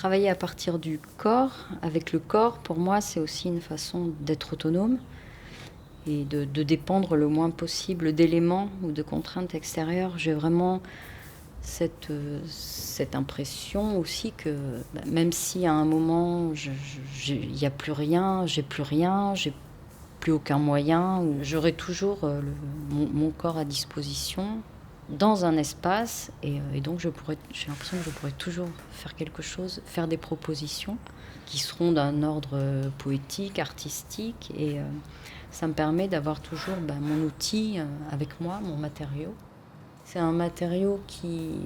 Travailler à partir du corps, avec le corps, pour moi, c'est aussi une façon d'être autonome et de dépendre le moins possible d'éléments ou de contraintes extérieures. J'ai vraiment cette impression aussi que même si à un moment, il n'y a plus rien, j'ai plus aucun moyen, ou j'aurai toujours mon corps à disposition dans un espace et donc j'ai l'impression que je pourrais toujours faire quelque chose, faire des propositions qui seront d'un ordre poétique, artistique et ça me permet d'avoir toujours mon outil avec moi, mon matériau. C'est un matériau qui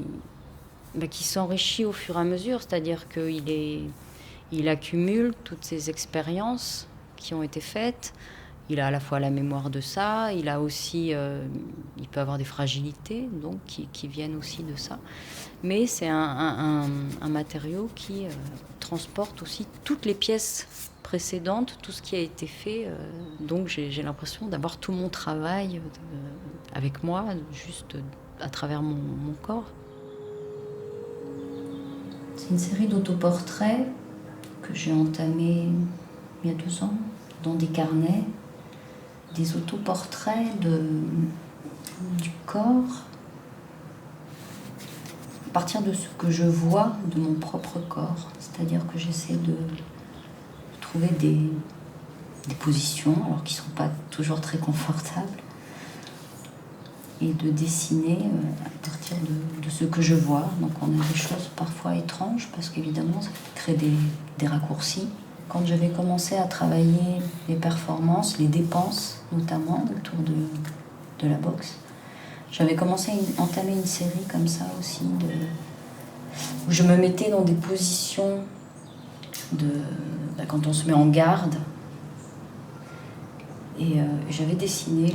s'enrichit au fur et à mesure, c'est-à-dire il accumule toutes ces expériences qui ont été faites. Il a à la fois la mémoire de ça, il a aussi, il peut avoir des fragilités donc qui viennent aussi de ça. Mais c'est un matériau qui transporte aussi toutes les pièces précédentes, tout ce qui a été fait. Donc j'ai l'impression d'avoir tout mon travail avec moi, juste à travers mon corps. C'est une série d'autoportraits que j'ai entamée il y a 2 ans dans des carnets. Des autoportraits du corps à partir de ce que je vois de mon propre corps. C'est-à-dire que j'essaie de trouver des positions, alors qui ne sont pas toujours très confortables, et de dessiner à partir de ce que je vois. Donc on a des choses parfois étranges, parce qu'évidemment ça crée des raccourcis. Quand j'avais commencé à travailler les performances, les dépenses notamment autour de la boxe, j'avais commencé à entamer une série comme ça aussi, où je me mettais dans des positions quand on se met en garde. Et j'avais dessiné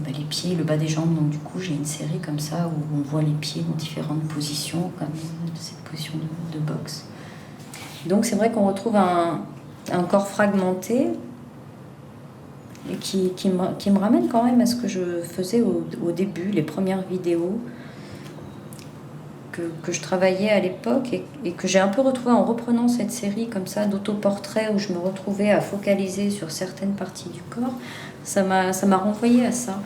les pieds, le bas des jambes, donc du coup j'ai une série comme ça où on voit les pieds dans différentes positions, comme cette position de boxe. Donc c'est vrai qu'on retrouve un corps fragmenté et qui me ramène quand même à ce que je faisais au début, les premières vidéos que je travaillais à l'époque et que j'ai un peu retrouvé en reprenant cette série comme ça d'autoportraits où je me retrouvais à focaliser sur certaines parties du corps. Ça m'a renvoyé à ça.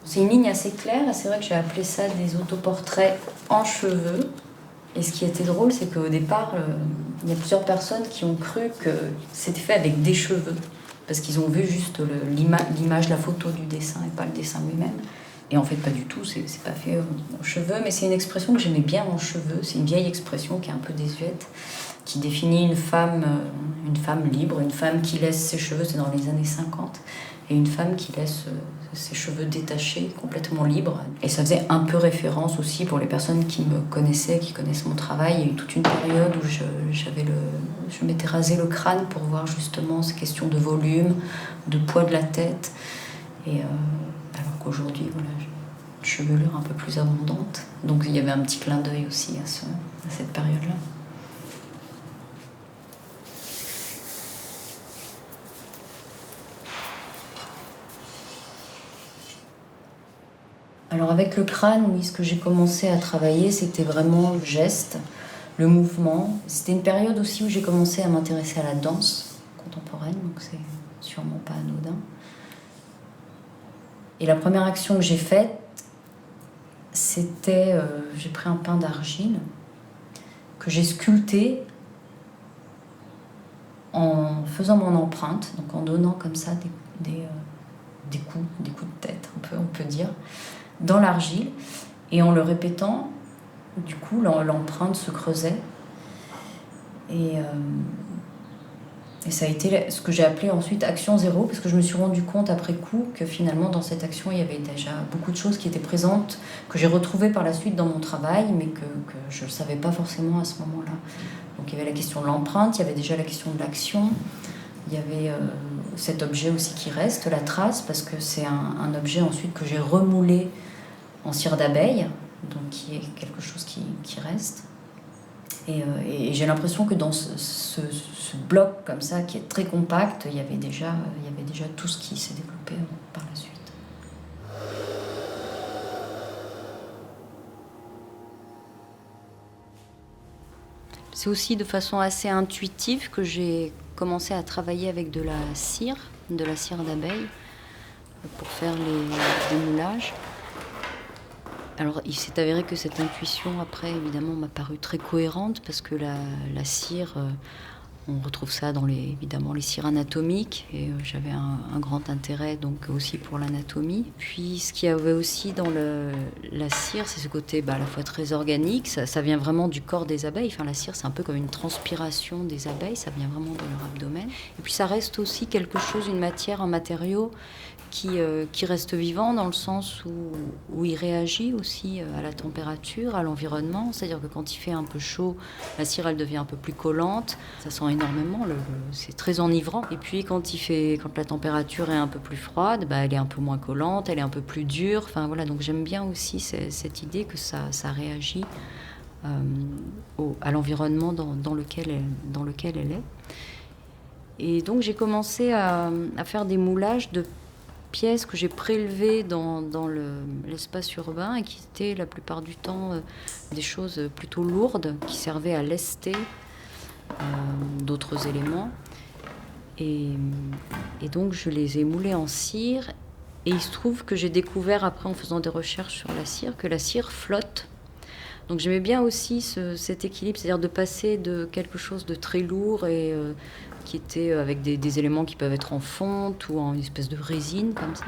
C'est une ligne assez claire, et c'est vrai que j'ai appelé ça des autoportraits en cheveux. Et ce qui était drôle, c'est qu'au départ, il y a plusieurs personnes qui ont cru que c'était fait avec des cheveux, parce qu'ils ont vu juste l'image, la photo du dessin et pas le dessin lui-même. Et en fait, pas du tout, c'est pas fait en cheveux, mais c'est une expression que j'aimais bien en cheveux. C'est une vieille expression qui est un peu désuète, qui définit une femme libre, une femme qui laisse ses cheveux, c'est dans les années 50, et une femme qui laisse ses cheveux détachés, complètement libres. Et ça faisait un peu référence aussi pour les personnes qui me connaissaient, qui connaissent mon travail. Il y a eu toute une période où je m'étais rasé le crâne pour voir justement ces questions de volume, de poids de la tête. Et alors qu'aujourd'hui, voilà, j'ai une chevelure un peu plus abondante. Donc il y avait un petit clin d'œil aussi à cette période-là. Alors avec le crâne, oui, ce que j'ai commencé à travailler, c'était vraiment le geste, le mouvement. C'était une période aussi où j'ai commencé à m'intéresser à la danse contemporaine, donc c'est sûrement pas anodin. Et la première action que j'ai faite, c'était, j'ai pris un pain d'argile que j'ai sculpté en faisant mon empreinte, donc en donnant comme ça des coups de tête, on peut dire, dans l'argile, et en le répétant, du coup l'empreinte se creusait et ça a été ce que j'ai appelé ensuite action zéro, parce que je me suis rendu compte après coup que finalement dans cette action il y avait déjà beaucoup de choses qui étaient présentes, que j'ai retrouvées par la suite dans mon travail, mais que je ne savais pas forcément à ce moment-là. Donc il y avait la question de l'empreinte, il y avait déjà la question de l'action, il y avait cet objet aussi qui reste, la trace, parce que c'est un objet ensuite que j'ai remoulé en cire d'abeille, donc qui est quelque chose qui reste. Et j'ai l'impression que dans ce bloc comme ça, qui est très compact, il y avait déjà tout ce qui s'est développé par la suite. C'est aussi de façon assez intuitive que j'ai commencé à travailler avec de la cire d'abeille, pour faire des moulages. Alors, il s'est avéré que cette intuition, après, évidemment, m'a paru très cohérente parce que la cire, on retrouve ça dans évidemment les cires anatomiques et j'avais un grand intérêt donc aussi pour l'anatomie. Puis, ce qu'il y avait aussi dans la cire, c'est ce côté à la fois très organique, ça vient vraiment du corps des abeilles. Enfin, la cire, c'est un peu comme une transpiration des abeilles, ça vient vraiment de leur abdomen. Et puis, ça reste aussi quelque chose, une matière, un matériau qui reste vivant dans le sens où il réagit aussi à la température, à l'environnement. C'est-à-dire que quand il fait un peu chaud, la cire elle devient un peu plus collante. Ça sent énormément, c'est très enivrant. Et puis quand la température est un peu plus froide, elle est un peu moins collante, elle est un peu plus dure. Enfin voilà, donc j'aime bien aussi cette idée que ça réagit à l'environnement dans lequel elle est. Et donc j'ai commencé à faire des moulages de pièces que j'ai prélevées dans l'espace urbain et qui étaient la plupart du temps des choses plutôt lourdes qui servaient à lester d'autres éléments. Et donc je les ai moulées en cire et il se trouve que j'ai découvert après en faisant des recherches sur la cire que la cire flotte. Donc j'aimais bien aussi cet équilibre, c'est-à-dire de passer de quelque chose de très lourd et qui était avec des éléments qui peuvent être en fonte ou en une espèce de résine comme ça,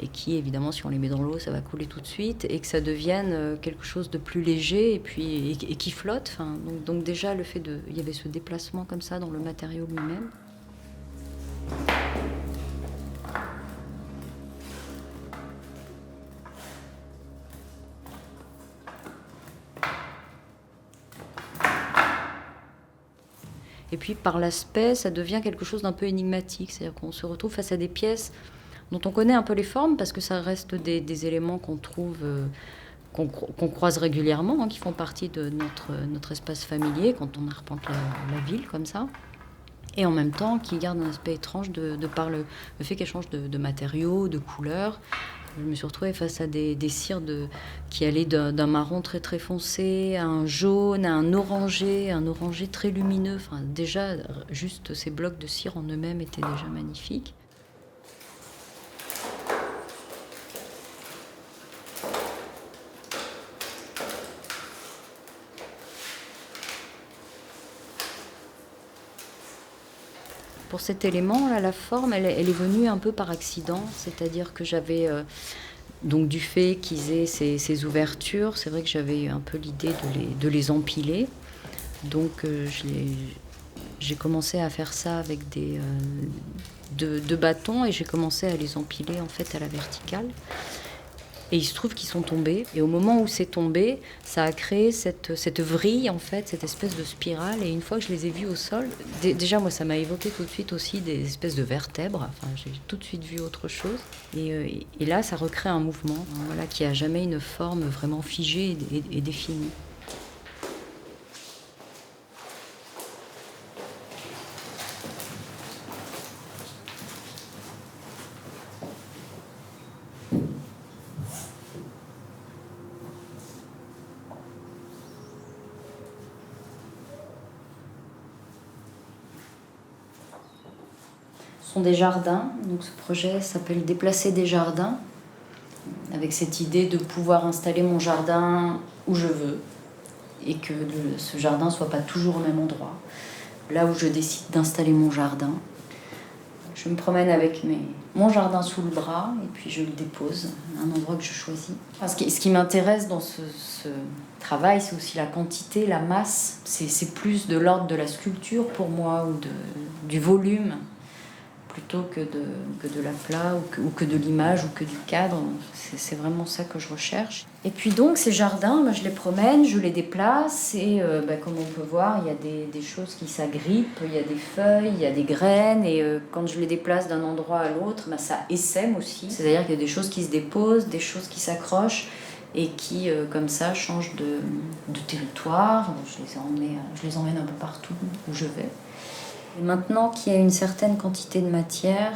et qui évidemment si on les met dans l'eau ça va couler tout de suite, et que ça devienne quelque chose de plus léger et qui flotte. Enfin, donc déjà le fait il y avait ce déplacement comme ça dans le matériau lui-même. Et puis par l'aspect, ça devient quelque chose d'un peu énigmatique. C'est-à-dire qu'on se retrouve face à des pièces dont on connaît un peu les formes, parce que ça reste des éléments qu'on trouve, qu'on croise régulièrement, qui font partie de notre espace familier quand on arpente la ville comme ça. Et en même temps, qui gardent un aspect étrange de par le fait qu'elles changent de matériaux, de couleurs. Je me suis retrouvée face à des cires qui allaient d'un marron très très foncé à un jaune, à un orangé très lumineux. Enfin, déjà, juste ces blocs de cire en eux-mêmes étaient déjà magnifiques. Pour cet élément, là, la forme, elle est venue un peu par accident. C'est-à-dire que j'avais... donc du fait qu'ils aient ces ouvertures, c'est vrai que j'avais un peu l'idée de les empiler. Donc j'ai commencé à faire ça avec deux bâtons et j'ai commencé à les empiler en fait à la verticale. Et il se trouve qu'ils sont tombés. Et au moment où c'est tombé, ça a créé cette vrille, en fait, cette espèce de spirale. Et une fois que je les ai vus au sol, déjà, moi, ça m'a évoqué tout de suite aussi des espèces de vertèbres. Enfin, j'ai tout de suite vu autre chose. Et là, ça recrée un mouvement, voilà, qui n'a jamais une forme vraiment figée et définie. Ce sont des jardins, donc ce projet s'appelle Déplacer des jardins, avec cette idée de pouvoir installer mon jardin où je veux et que ce jardin ne soit pas toujours au même endroit. Là où je décide d'installer mon jardin, je me promène avec mon jardin sous le bras et puis je le dépose à un endroit que je choisis. Ce qui m'intéresse dans ce travail, c'est aussi la quantité, la masse. C'est plus de l'ordre de la sculpture pour moi ou du volume, plutôt que de l'aplat ou que de l'image ou que du cadre. C'est vraiment ça que je recherche. Et puis donc ces jardins, moi, je les promène, je les déplace et comme on peut voir, il y a des choses qui s'agrippent, il y a des feuilles, il y a des graines et quand je les déplace d'un endroit à l'autre, ça essaime aussi. C'est-à-dire qu'il y a des choses qui se déposent, des choses qui s'accrochent et qui, comme ça, changent de territoire. Je les emmène un peu partout où je vais. Et maintenant qu'il y a une certaine quantité de matière,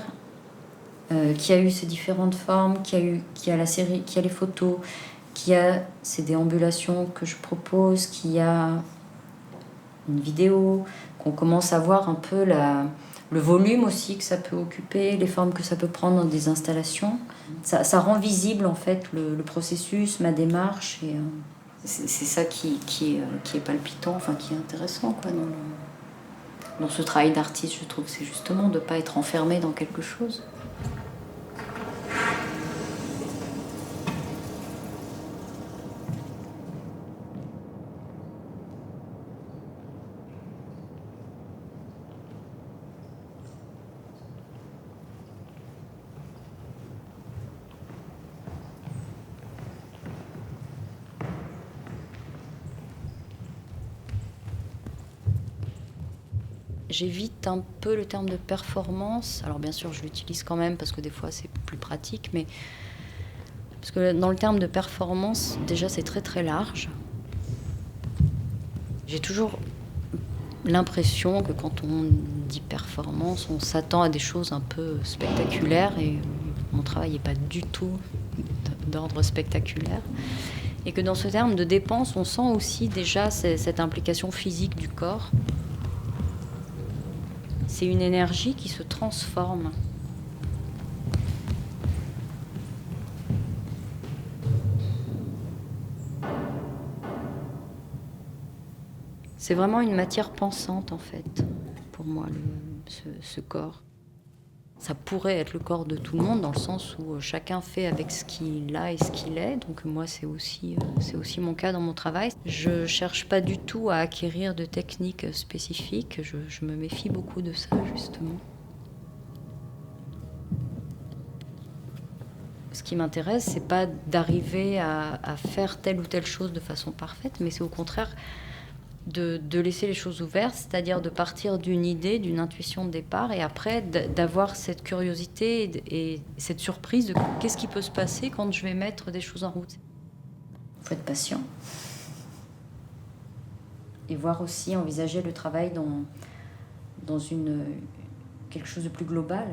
qu'il y a eu ces différentes formes, qu'il y a la série, qu'il y a les photos, qu'il y a ces déambulations que je propose, qu'il y a une vidéo, qu'on commence à voir un peu le volume aussi que ça peut occuper, les formes que ça peut prendre dans des installations. Ça rend visible en fait le processus, ma démarche. Et c'est ça qui est palpitant, enfin qui est intéressant quoi, dans ce travail d'artiste, je trouve. C'est justement de ne pas être enfermé dans quelque chose. J'évite un peu le terme de performance. Alors bien sûr, je l'utilise quand même parce que des fois c'est plus pratique, mais parce que dans le terme de performance, déjà c'est très très large. J'ai toujours l'impression que quand on dit performance, on s'attend à des choses un peu spectaculaires et mon travail n'est pas du tout d'ordre spectaculaire. Et que dans ce terme de dépense, on sent aussi déjà cette implication physique du corps. C'est une énergie qui se transforme. C'est vraiment une matière pensante en fait, pour moi, ce corps. Ça pourrait être le corps de tout le monde dans le sens où chacun fait avec ce qu'il a et ce qu'il est. Donc moi, c'est aussi mon cas dans mon travail. Je cherche pas du tout à acquérir de techniques spécifiques. Je me méfie beaucoup de ça, justement. Ce qui m'intéresse, c'est pas d'arriver à faire telle ou telle chose de façon parfaite, mais c'est au contraire de laisser les choses ouvertes, c'est-à-dire de partir d'une idée, d'une intuition de départ, et après d'avoir cette curiosité et cette surprise de qu'est-ce qui peut se passer quand je vais mettre des choses en route. Il faut être patient. Et voir aussi, envisager le travail dans quelque chose de plus global.